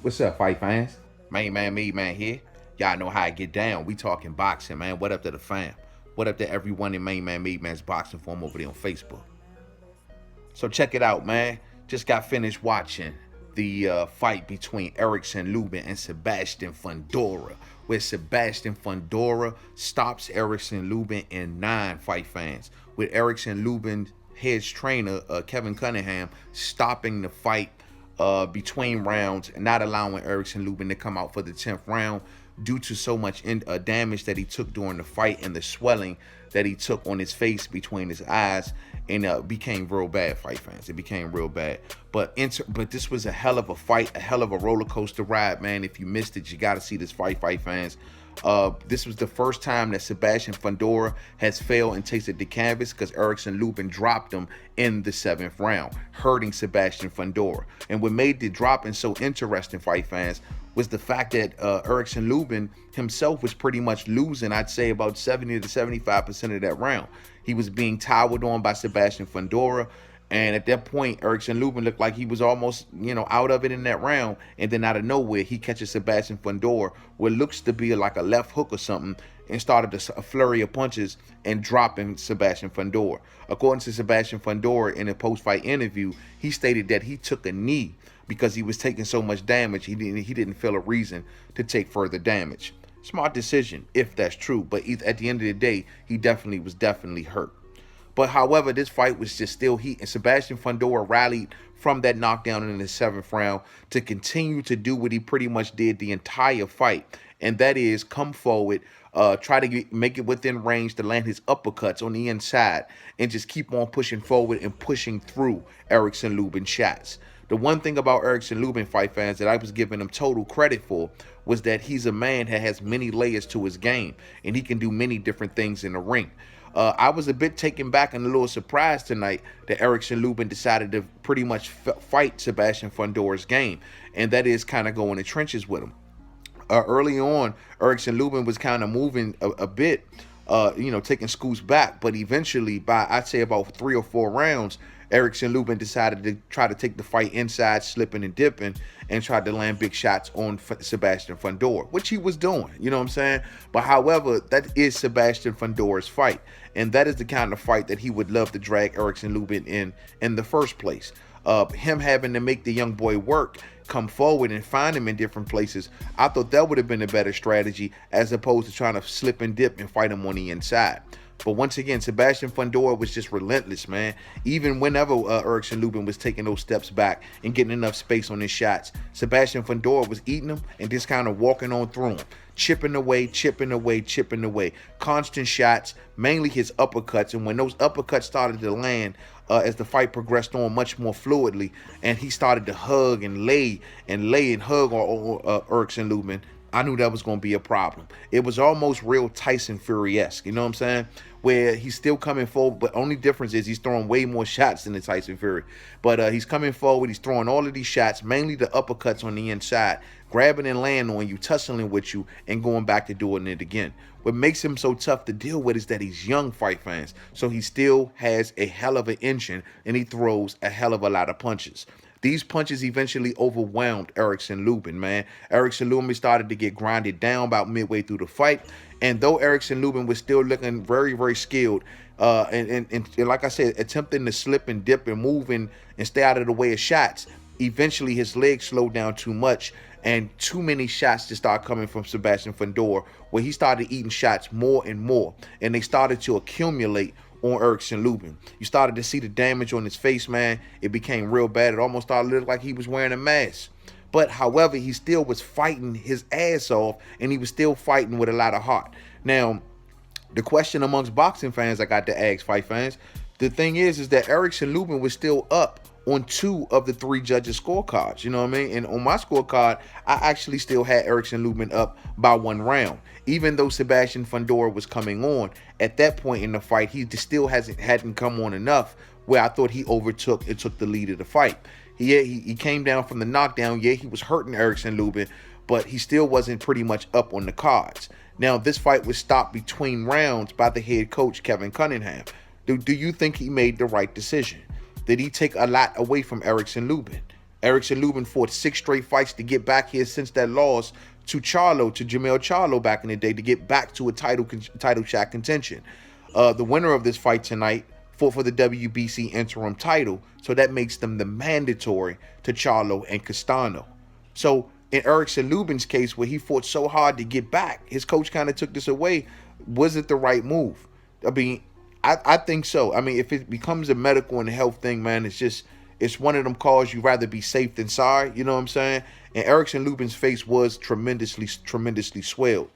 What's up, fight fans? Mainman Mademan here. Y'all know how I get down. We talking boxing, man. What up to the fam? What up to everyone in Mainman Mademan's boxing forum over there on Facebook? So check it out, man. Just got finished watching the fight between Ericson Lubin and Sabastian Fundora, where Sabastian Fundora stops Ericson Lubin in 9 fight fans, with Ericson Lubin, his trainer, Kevin Cunningham, stopping the fight between rounds and not allowing Ericson Lubin to come out for the 10th round due to so much damage that he took during the fight and the swelling that he took on his face between his eyes, and became real bad, fight fans. It became real bad. But this was a hell of a fight, a hell of a roller coaster ride, man. If you missed it, you got to see this fight fans. This was the first time that Sabastian Fundora has failed and tasted the canvas because Ericson Lubin dropped him in the 7th round, hurting Sabastian Fundora. And what made the dropping so interesting, fight fans, was the fact that Ericson Lubin himself was pretty much losing, I'd say about 70 to 75% of that round. He was being towered on by Sabastian Fundora. And at that point, Ericson Lubin looked like he was almost, out of it in that round. And then out of nowhere, he catches Sabastian Fundora, what looks to be like a left hook or something, and started a flurry of punches and dropping Sabastian Fundora. According to Sabastian Fundora in a post-fight interview, he stated that he took a knee because he was taking so much damage. He didn't feel a reason to take further damage. Smart decision, if that's true. But at the end of the day, he was definitely hurt. But however, this fight was just still heat, and Sabastian Fundora rallied from that knockdown in the 7th round to continue to do what he pretty much did the entire fight, and that is come forward, try to make it within range to land his uppercuts on the inside, and just keep on pushing forward and pushing through Ericson Lubin shots. The one thing about Ericson Lubin, fight fans, that I was giving him total credit for was that he's a man that has many layers to his game, and he can do many different things in the ring. I was a bit taken back and a little surprised tonight that Ericson Lubin decided to pretty much fight Sabastian Fundora's game, and that is kind of go in the trenches with him. Early on, Ericson Lubin was kind of moving a bit, taking scoots back, but eventually, by I'd say about 3 or 4 rounds, Ericson Lubin decided to try to take the fight inside, slipping and dipping, and tried to land big shots on Sabastian Fundora, which he was doing, you know what I'm saying? But however, that is Sabastian Fundora's fight, and that is the kind of fight that he would love to drag Ericson Lubin in the first place. Him having to make the young boy work, come forward and find him in different places, I thought that would have been a better strategy as opposed to trying to slip and dip and fight him on the inside. But once again, Sabastian Fundora was just relentless, man. Even whenever Ericson Lubin was taking those steps back and getting enough space on his shots, Sabastian Fundora was eating them and just kind of walking on through them, chipping away, chipping away, chipping away. Constant shots, mainly his uppercuts. And when those uppercuts started to land, as the fight progressed on much more fluidly, and he started to hug and lay and hug on Ericson Lubin, I knew that was going to be a problem. It was almost real Tyson Fury-esque, you know what I'm saying? Where he's still coming forward, but only difference is he's throwing way more shots than the Tyson Fury. But he's coming forward, he's throwing all of these shots, mainly the uppercuts on the inside, grabbing and landing on you, tussling with you, and going back to doing it again. What makes him so tough to deal with is that he's young, fight fans, so he still has a hell of an engine, and he throws a hell of a lot of punches. These punches eventually overwhelmed Ericson Lubin, man. Ericson Lubin started to get grinded down about midway through the fight. And though Ericson Lubin was still looking very, very skilled, and like I said, attempting to slip and dip and move and stay out of the way of shots, eventually his legs slowed down too much, and too many shots just started coming from Sabastian Fundora, where he started eating shots more and more, and they started to accumulate on Ericson Lubin. You started to see the damage on his face, man. It became real bad. It almost started to look like he was wearing a mask. But however, he still was fighting his ass off, and he was still fighting with a lot of heart. Now, the question amongst boxing fans I got to ask, fight fans, the thing is that Ericson Lubin was still up on 2 of the 3 judges' scorecards, you know what I mean? And on my scorecard, I actually still had Ericson Lubin up by 1 round. Even though Sabastian Fundora was coming on, at that point in the fight, he still hadn't come on enough where I thought he overtook and took the lead of the fight. He came down from the knockdown. Yeah, he was hurting Ericson Lubin, but he still wasn't pretty much up on the cards. Now, this fight was stopped between rounds by the head coach, Kevin Cunningham. Do you think he made the right decision? Did he take a lot away from Ericson Lubin? Ericson Lubin fought 6 straight fights to get back here since that loss to Jamel Charlo back in the day, to get back to a title shot contention. The winner of this fight tonight fought for the WBC interim title, so that makes them the mandatory to Charlo and Castano. So in Ericson Lubin's case, where he fought so hard to get back, his coach kind of took this away. Was it the right move? I mean, I think so. I mean, if it becomes a medical and health thing, man, it's one of them calls you'd rather be safe than sorry. You know what I'm saying? And Ericson Lubin's face was tremendously swelled.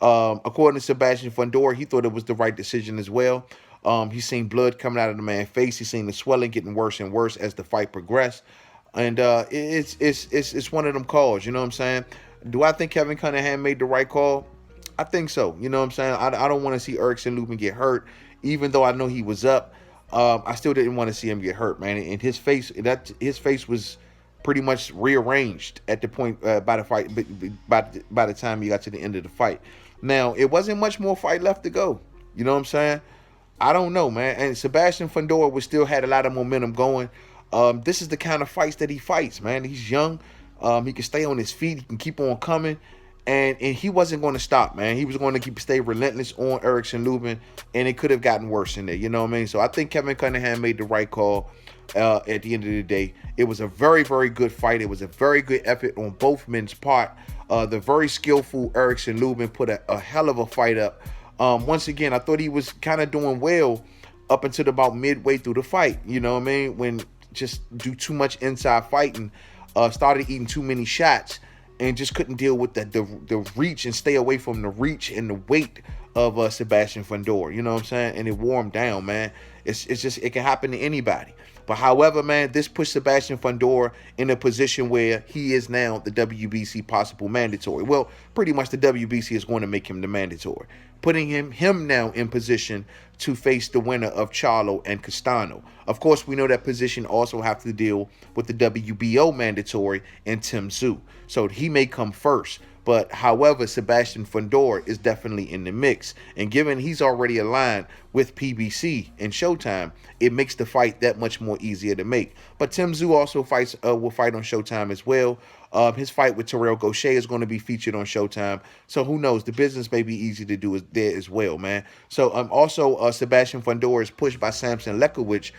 According to Sabastian Fundora, he thought it was the right decision as well. He's seen blood coming out of the man's face. He's seen the swelling getting worse and worse as the fight progressed. And it's one of them calls, you know what I'm saying? Do I think Kevin Cunningham made the right call? I think so. You know what I'm saying? I don't want to see Ericson Lubin get hurt, even though I know he was up. I still didn't want to see him get hurt, man. And his face was pretty much rearranged at the point by the fight, by the time he got to the end of the fight. Now, it wasn't much more fight left to go. You know what I'm saying? I don't know, man. And Sabastian Fundora still had a lot of momentum going. This is the kind of fights that he fights, man. He's young. He can stay on his feet. He can keep on coming. And he wasn't going to stop, man. He was going to stay relentless on Ericson Lubin, and it could have gotten worse in there. You know what I mean? So I think Kevin Cunningham made the right call at the end of the day. It was a very, very good fight. It was a very good effort on both men's part. The very skillful Ericson Lubin put a hell of a fight up. Once again, I thought he was kind of doing well up until about midway through the fight. You know what I mean? When just do too much inside fighting, started eating too many shots, and just couldn't deal with the reach and stay away from the reach and the weight of Sabastian Fundora. You know what I'm saying? And it wore him down, man. It's just, it can happen to anybody. But however, man, this pushed Sabastian Fundora in a position where he is now the WBC possible mandatory. Well, pretty much the WBC is going to make him the mandatory, putting him now in position to face the winner of Charlo and Castano. Of course, we know that position also have to deal with the WBO mandatory and Tim Tszyu. So he may come first. But however, Sabastian Fundora is definitely in the mix. And given he's already aligned with PBC and Showtime, it makes the fight that much more easier to make. But Tim Tszyu also will fight on Showtime as well. His fight with Terrell Gaucher is going to be featured on Showtime. So who knows? The business may be easy to do there as well, man. So also Sabastian Fundora is pushed by Samson Lekowicz,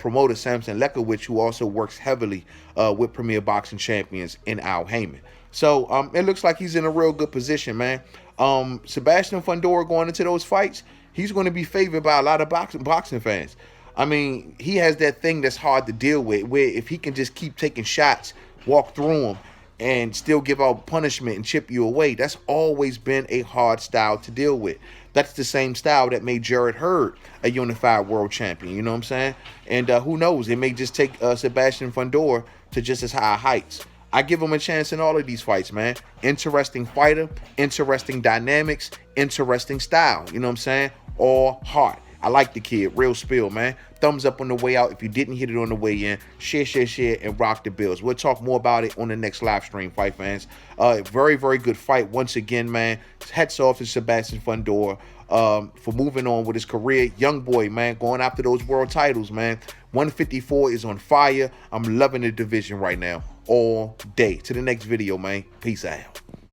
promoter Samson Lekowicz, who also works heavily with Premier Boxing Champions in Al Heyman. So it looks like he's in a real good position, man. Sabastian Fundora going into those fights, he's going to be favored by a lot of boxing fans. I mean, he has that thing that's hard to deal with, where if he can just keep taking shots, walk through them, and still give out punishment and chip you away, that's always been a hard style to deal with. That's the same style that made Jarrett Hurd a unified world champion, you know what I'm saying? And who knows, it may just take Sabastian Fundora to just as high heights. I give him a chance in all of these fights, man. Interesting fighter, interesting dynamics, interesting style. You know what I'm saying? All heart. I like the kid. Real spill, man. Thumbs up on the way out. If you didn't hit it on the way in, share, and rock the bills. We'll talk more about it on the next live stream, fight fans. Very, very good fight once again, man. Hats off to Sabastian Fundora for moving on with his career. Young boy, man, going after those world titles, man. 154 is on fire. I'm loving the division right now all day. To the next video, man. Peace out.